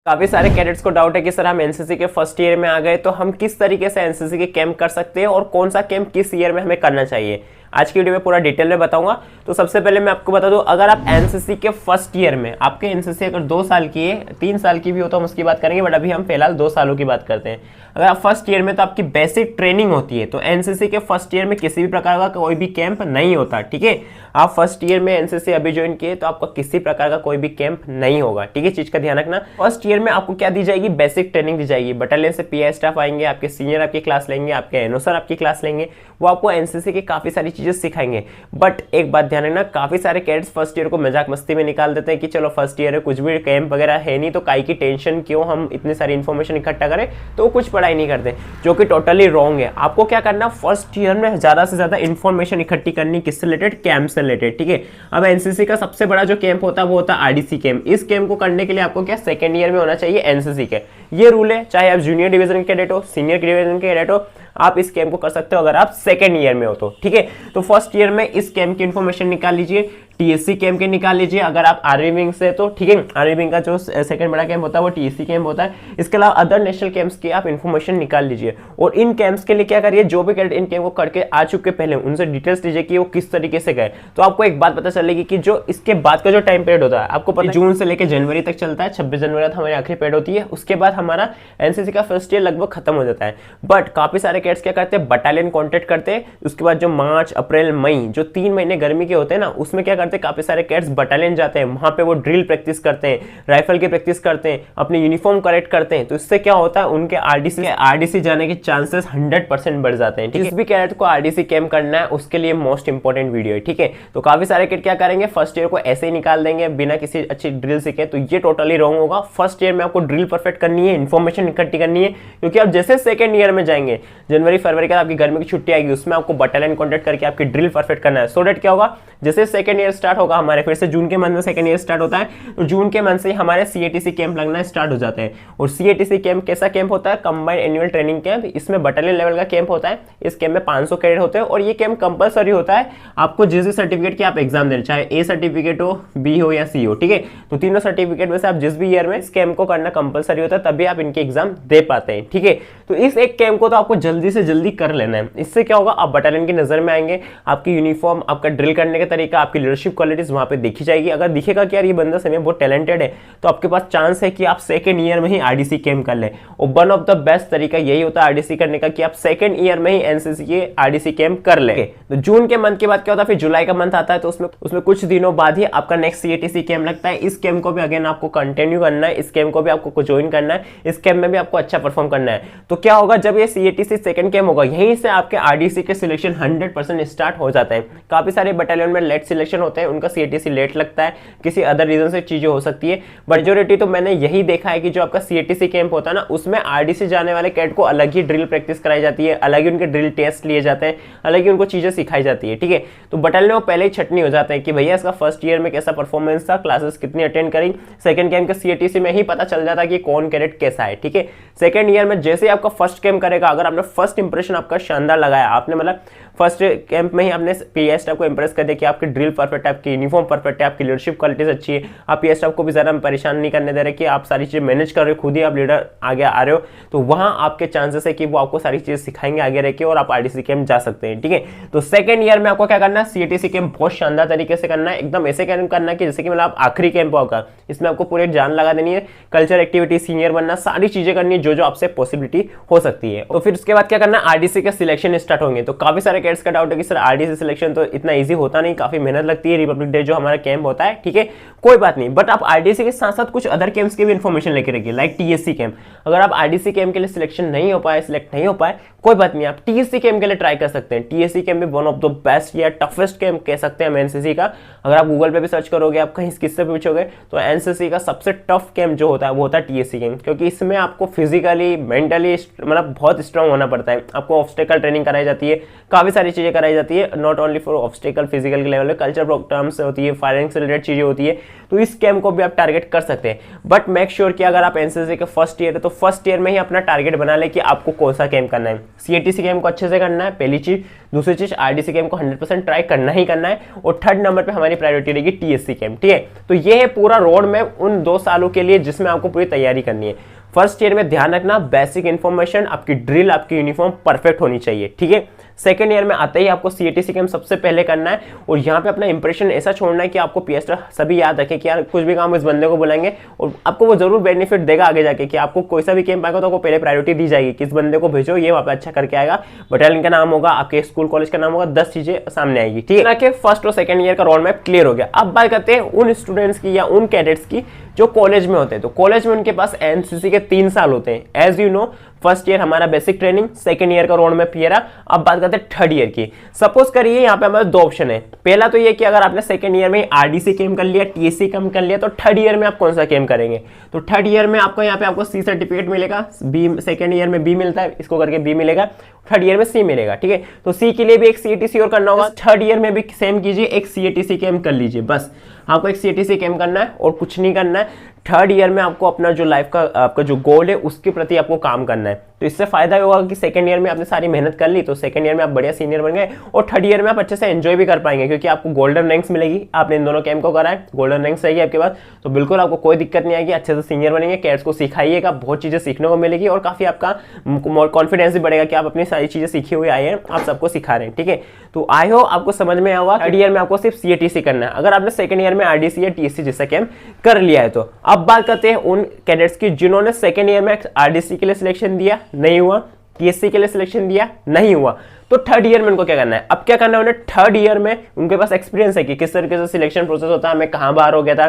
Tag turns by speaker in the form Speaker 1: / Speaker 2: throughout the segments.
Speaker 1: काफी सारे कैडेट्स को डाउट है कि सर हम एनसीसी के फर्स्ट ईयर में आ गए तो हम किस तरीके से एनसीसी के कैंप कर सकते हैं और कौन सा कैंप किस ईयर में हमें करना चाहिए। आज की वीडियो में पूरा डिटेल में बताऊंगा। तो सबसे पहले मैं आपको बता दूं, अगर आप एनसीसी के फर्स्ट ईयर में, आपके एनसीसी अगर 2 साल की है, 3 साल की भी हो तो हम उसकी बात करेंगे, बट अभी हम फिलहाल 2 सालों की बात करते हैं। अगर आप फर्स्ट ईयर में, तो आपकी बेसिक ट्रेनिंग होती है। तो एनसीसी के फर्स्ट ईयर में किसी भी प्रकार का कोई भी कैंप नहीं होता, ठीक है। आप फर्स्ट ईयर में एनसीसी अभी ज्वाइन किए तो आपका किसी प्रकार का कोई भी कैंप नहीं होगा, ठीक है। चीज का ध्यान रखना। फर्स्ट ईयर में आपको क्या दी जाएगी? बेसिक ट्रेनिंग दी जाएगी। बटालियन से पीआई स्टाफ आएंगे, आपके सीनियर आपकी क्लास लेंगे, आपके एनओ सर आपकी क्लास लेंगे, वो आपको एनसीसी की काफी सारी चीजें सिखाएंगे। बट एक बात ध्यान रखना, काफी सारे कैडेट्स फर्स्ट ईयर को मजाक मस्ती में निकाल देते हैं कि चलो फर्स्ट ईयर है, कुछ भी कैंप वगैरह है नहीं, तो काई की टेंशन क्यों, हम इतनी सारी इन्फॉर्मेशन इकट्ठा करें, तो वो कुछ पढ़ाई नहीं करते, जो कि टोटली रॉन्ग है। आपको क्या करना, फर्स्ट ईयर में ज्यादा से ज्यादा इन्फॉर्मेशन इकट्ठी करनी, किससे रिलेटेड? कैंप से रिलेटेड, ठीक है। अब एनसीसी का सबसे बड़ा जो कैंप होता है वो होता है आरडीसी कैंप। इस कैंप को करने के लिए आपको क्या, सेकेंड ईयर में होना चाहिए एनसीसी के। ये रूल है, चाहे आप जूनियर डिवीजन के कैडेट हो, सीनियर डिवीजन के कैडेट हो, आप इस कैंप को कर सकते हो अगर आप सेकेंड ईयर में हो तो, ठीक है। तो फर्स्ट ईयर में इस कैंप की इन्फॉर्मेशन निकाल लीजिए, टीएससी कैंप के निकाल लीजिए अगर आप आर्मी विंग से, तो ठीक है। आर्मी विंग का जो सेकंड बड़ा कैंप होता है वो टीएससी कैंप होता है। इसके अलावा अदर नेशनल कैंप्स की आप इन्फॉर्मेशन निकाल लीजिए, और इन कैंप्स के लिए क्या करिए, जो भी कैडेट इन कैंप को करके आ चुके पहले, उनसे डिटेल्स लीजिए कि वो किस तरीके से गए। तो आपको एक बात पता चलेगी कि जो इसके बाद का जो टाइम पीरियड होता है, आपको पता है जून से लेकर जनवरी तक चलता है, 26 जनवरी तक हमारी आखिरी पीरियड होती है। उसके बाद हमारा एनसीसी का फर्स्ट ईयर लगभग खत्म हो जाता है। बट काफी सारे कैडेट्स क्या करते हैं, बटालियन कॉन्टेक्ट करते हैं। उसके बाद जो मार्च अप्रैल मई, जो 3 महीने गर्मी के होते हैं ना, उसमें क्या करते हैं, काफी सारे कैडेट्स बटालियन जाते हैं, वहां पे वो ड्रिल प्रैक्टिस करते हैं, राइफल की प्रैक्टिस करते हैं, अपनी यूनिफॉर्म करेक्ट करते हैं। तो इससे क्या होता है, उनके आरडीसी जाने के चांसेस 100% बढ़ जाते हैं। जिस भी कैडेट को आरडीसी कैंप करना है उसके लिए मोस्ट इंपॉर्टेंट वीडियो है, ठीक है। तो काफी सारे कैडेट क्या करेंगे, फर्स्ट ईयर को ऐसे ही निकाल देंगे बिना किसी अच्छी ड्रिल सीखे, तो ये टोटली रॉन्ग होगा। फर्स्ट ईयर में आपको ड्रिल परफेक्ट करनी है, इन्फॉर्मेशन इकट्ठी करनी है, क्योंकि आप जैसे सेकंड ईयर में जाएंगे, जनवरी फरवरी का आपकी गर्मी की छुट्टी आएगी, उसमें आपको बटालियन कॉन्टेक्ट करके आपकी ड्रिल परफेक्ट करना है। सो डेट क्या होगा, जैसे सेकंड ईयर स्टार्ट होगा हमारे, फिर से जून के मंथ में सेकंड ईयर स्टार्ट होता है, तो जून के मंथ से हमारे सीएटीसी कैंप लगना स्टार्ट हो जाते हैं। और सीएटीसी कैंप कैसा कैंप होता है, कंबाइंड एनुअल ट्रेनिंग कैंप। इसमें बटालियन लेवल का कैंप होता है। इस कैंप में 500 कैडेट होते हैं, और ये कैंप कंपलसरी होता है आपको जिस भी सर्टिफिकेट की आप एग्जाम दें, चाहे ए सर्टिफिकेट हो, बी हो या सी हो, ठीक है। तो तीनों सर्टिफिकेट में से आप जिस भी ईयर में इस कैंप को करना कंपलसरी होता है, तभी आप इनके एग्जाम दे पाते हैं, ठीक है। तो इस एक कैंप को तो आपको जल्दी से जल्दी कर लेना है। इससे क्या होगा, आप बटालियन की नजर में आएंगे, आपकी यूनिफॉर्म, आपका ड्रिल करने का तरीका, आपकी लीडरशिप क्वालिटीज वहां पे देखी जाएगी। अगर दिखेगा कि यार ये बंदा सही में बहुत टैलेंटेड है, तो आपके पास चांस है कि आप सेकंड ईयर में ही आरडीसी कैंप कर लें। और वन ऑफ द बेस्ट तरीका यही होता है आरडीसी करने का कि आप सेकंड ईयर में ही एनसीसी के आरडीसी कैंप कर लें। तो जून के मंथ के बाद क्या होता है, फिर जुलाई का मंथ आता है, तो उसमें कुछ दिनों बाद ही आपका नेक्स्ट सीएटीसी कैंप लगता है। इस कैंप को भी अगेन आपको कंटिन्यू करना है, इस कैंप को भी आपको ज्वाइन करना है, इस कैंप में भी आपको अच्छा परफॉर्म करना है। तो क्या होगा, जब ये सीएटीसी सेकंड कैंप होगा, यहीं से आपके आरडीसी के सिलेक्शन 100% स्टार्ट हो जाता है। काफी सारे बटालियन में लेट सिलेक्शन होते हैं, उनका सीएटीसी लेट लगता है, किसी अदर रीजन से चीजें हो सकती है। मेजॉरिटी तो मैंने यही देखा है कि जो आपका सीएटीसी कैंप होता है ना, उसमें आरडीसी जाने वाले कैडेट को अलग ही ड्रिल प्रैक्टिस कराई जाती है, अलग ही उनके ड्रिल टेस्ट लिए जाते हैं, अलग ही उनको चीजें सिखाई जाती है, ठीक है। तो बटालियन में पहले ही छटनी हो जाते हैं कि भैया इसका फर्स्ट ईयर में कैसा परफॉर्मेंस था, क्लासेस कितनी अटेंड करी। सेकंड कैंप के सीएटीसी में ही पता चल जाता है कि कौन कैडेट कैसा है, ठीक है। सेकंड ईयर में जैसे आपका फर्स्ट कैंप करेगा, अगर आपने फर्स्ट इंप्रेशन आपका शानदार लगाया, आपने मतलब फर्स्ट कैंप में ही आपने पीएस स्टाफ को इंप्रेस कर दिया कि आपकी ड्रिल परफेक्ट है, आपकी यूनिफॉर्म परफेक्ट है, आपकी लीडरशिप क्वालिटीज अच्छी है, आप पीएस स्टाफ को भी ज़्यादा परेशान नहीं करने दे रहे कि आप सारी चीज़ें मैनेज कर रहे हो, खुद ही आप लीडर आगे आ रहे हो, तो वहाँ आपके चांसेस है कि वो आपको सारी चीज़ें सिखाएंगे आगे रह के, और आप आरडीसी कैंप जा सकते हैं, ठीक है। तो सेकंड ईयर में आपको क्या करना है, सीएटीसी कैंप बहुत शानदार तरीके से करना है, एकदम ऐसे कैंप करना है कि जैसे कि मतलब आप आखिरी कैंप होगा, इसमें आपको पूरे जान लगा देनी है, कल्चर एक्टिविटी, सीनियर बनना, सारी चीज़ें करनी है जो आपसे पॉसिबिलिटी हो सकती है। तो फिर उसके बाद क्या करना है, आरडीसी के सिलेक्शन स्टार्ट होंगे। तो काफी सारे कैडेट्स का डाउट है कि सर आरडीसी सिलेक्शन तो इतना इजी होता नहीं, काफी मेहनत लगती है, रिपब्लिक डे जो हमारा कैंप होता है, ठीक है, कोई बात नहीं। बट आप आरडीसी के साथ साथ कुछ अदर कैंप्स की भी इन्फॉर्मेशन लेके रखिए, लाइक टीएससी कैंप। अगर आप आरडीसी कैंप के लिए सिलेक्शन नहीं हो पाए, सिलेक्ट नहीं हो पाए, कोई बात नहीं, आप टीएससी कैंप के लिए ट्राई कर सकते हैं। टीएससी कैंप भी वन ऑफ द बेस्ट या टफेस्ट कैंप कह सकते हैं हम एनसीसी का। अगर आप गूगल पे भी सर्च करोगे, आप कहीं किससे पूछोगे, तो एनसीसी का सबसे टफ कैंप जो होता है वो होता है टीएससी कैंप, क्योंकि इसमें आपको फिजिकली, मेंटली मतलब बहुत स्ट्रांग होना पड़ता है। आपको ऑब्स्टेकल ट्रेनिंग कराई जाती है, काफी सारी चीजें कराई जाती है, not only for obstacle physical के लेवल में, कल्चर प्रोग्राम्स होती है, फायरिंग से रिलेटेड चीजें होती है, तो इस कैंप को भी आप टारगेट कर सकते हैं। बट मेक श्योर कि अगर आप एनसीसी के फर्स्ट ईयर है तो फर्स्ट ईयर में ही अपना टारगेट बना ले कि आपको कौन सा कैंप करना है। सीएटीसी कैंप को अच्छे से करना है, पहली चीज। दूसरी चीज, आरडीसी कैंप को 100% ट्राई करना ही करना है। और थर्ड नंबर पे हमारी प्रायोरिटी रहेगी टीएससी कैंप, ठीक है। तो ये है पूरा रोड मैप उन 2 सालों के लिए जिसमें आपको पूरी तैयारी करनी है। फर्स्ट ईयर में ध्यान रखना, बेसिक इन्फॉर्मेशन, आपकी ड्रिल, आपकी यूनिफॉर्म परफेक्ट होनी चाहिए, ठीक है। सेकंड ईयर में आते ही आपको सीएटीसी कैंप सबसे पहले करना है और यहाँ पे अपना इंप्रेशन ऐसा छोड़ना है कि आपको पीएसटी सभी याद रखे कि यार कुछ भी काम इस बंदे को बुलाएंगे और आपको वो जरूर बेनिफिट देगा आगे जाके, कि आपको कोई सा भी कैंप आएगा तो आपको पहले प्रायोरिटी दी जाएगी कि इस बंदे को भेजो, ये वहाँ पे अच्छा करके आएगा, बटालियन का नाम होगा, आपके स्कूल कॉलेज का नाम होगा, 10 चीजें सामने आएगी, ठीक है। कि फर्स्ट और सेकंड ईयर का रोड मैप क्लियर हो गया। अब बात करते हैं उन स्टूडेंट्स की या उन कैडेट्स की जो कॉलेज में होते हैं। तो कॉलेज में उनके पास एनसीसी के 3 साल होते हैं। As you know, first year हमारा बेसिक ट्रेनिंग, सेकंड ईयर का रोड मैप ये रहा। अब बात करते हैं थर्ड ईयर की। सपोज करिए यहाँ पे हमारे 2 ऑप्शन है। पहला तो ये कि अगर आपने सेकंड ईयर में आरडीसी कैंप कर लिया, टीएससी कैंप कर लिया, तो थर्ड ईयर में आप कौन सा कैंप करेंगे। तो थर्ड ईयर में आपको यहाँ पे आपको सी सर्टिफिकेट मिलेगा, बी सेकंड ईयर में बी मिलता है, इसको करके बी मिलेगा, थर्ड ईयर में सी मिलेगा, ठीक है। तो सी के लिए भी एक सीएटीसी और करना होगा, थर्ड ईयर में भी सेम कीजिए, एक सीएटीसी कैंप कर लीजिए। बस आपको एक सीएटीसी कैंप करना है और कुछ नहीं करना है। थर्ड ईयर में आपको अपना जो लाइफ का आपका जो गोल है उसके प्रति आपको काम करना है। तो इससे फायदा होगा कि सेकंड ईयर में आपने सारी मेहनत कर ली, तो सेकंड ईयर में आप बढ़िया सीनियर बन गए और थर्ड ईयर में आप अच्छे से एंजॉय भी कर पाएंगे, क्योंकि आपको गोल्डन रैंक्स मिलेगी। आपने इन दोनों कैंप को करा है, गोल्डन रैंक्स रहेगी आपके पास, तो बिल्कुल आपको कोई दिक्कत नहीं आएगी, अच्छे से सीनियर बनेंगे। कैड्स को सिखाइएगा, बहुत चीजें सीखने को मिलेगी और काफी आपका कॉन्फिडेंस भी बढ़ेगा कि आप अपनी सारी चीजें सीखी हुई आए हैं, आप सबको सिखा रहे हैं, ठीक है। तो आई होप आपको समझ में आया होगा। थर्ड ईयर में आपको सिर्फ सीएटीसी करना है। अगर आपने सेकंड ईयर में आरडीसी या टीएससी जैसा कैंप कर लिया है तो अब बात करते हैं उन कैडेट्स की जिन्होंने सेकंड ईयर में आरडीसी के लिए सिलेक्शन दिया, नहीं हुआ, टीएससी के लिए सिलेक्शन दिया, नहीं हुआ, तो थर्ड ईयर में उनको क्या करना है। अब क्या करना है उन्हें, थर्ड ईयर में उनके पास एक्सपीरियंस है कि किस तरीके से सिलेक्शन प्रोसेस होता है, मैं कहां बाहर हो गया था,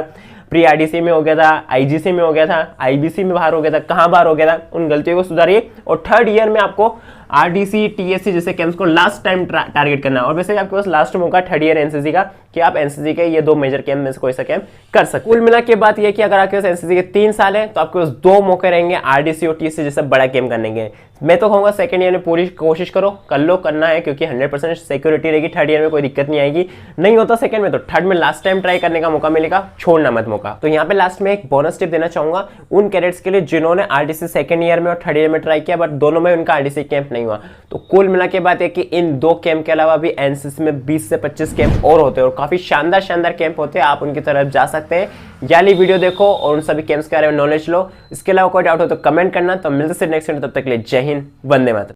Speaker 1: प्री आरडीसी में हो गया था, आईजीसी में हो गया था, आईबीसी में बाहर हो गया था, कहां बाहर हो गया था, उन गलतियों को सुधारिए। और थर्ड ईयर में आपको आरडीसी टीएससी जैसे कैंप्स को लास्ट टाइम टारगेट करना है। और वैसे आपके पास लास्ट मौका थर्ड ईयर एनसीसी का कि आप एनसीसी के ये 2 मेजर कैंप में से कोई सा कैंप कर सकते। कुल मिला के बात यह कि अगर आपके पास एनसीसी के 3 साल है तो आपके पास 2 मौके रहेंगे आरडीसी और टीएससी जैसा बड़ा कैंप करने के। मैं तो कहूंगा सेकंड ईयर में पूरी कोशिश करो, कर लो, करना है, क्योंकि 100% सिक्योरिटी रहेगी। थर्ड ईयर में कोई दिक्कत नहीं आएगी, नहीं होता सेकंड में तो थर्ड में लास्ट टाइम ट्राई करने का मौका मिलेगा, छोड़ना मत मौका। तो यहाँ पे लास्ट में एक बोनस टिप देना चाहूंगा उन कैडेट्स के लिए जिन्होंने आरडीसी सेकंड ईयर में और थर्ड ईयर में ट्राई किया बट दोनों में उनका आरडीसी कैंप नहीं हुआ। तो कुल मिला के बात है कि इन 2 कैंप के अलावा भी एनसीसी में 20 से 25 कैंप और होते हैं और काफी शानदार कैंप होते हैं, आप उनकी तरफ जा सकते हैं। याली वीडियो देखो और उन सभी कैंप्स के बारे में नॉलेज लो। इसके अलावा कोई डाउट हो तो कमेंट करना। तो मिलते हैं नेक्स्ट वीडियो, तब तक के लिए जय हिंद, वंदे मातरम।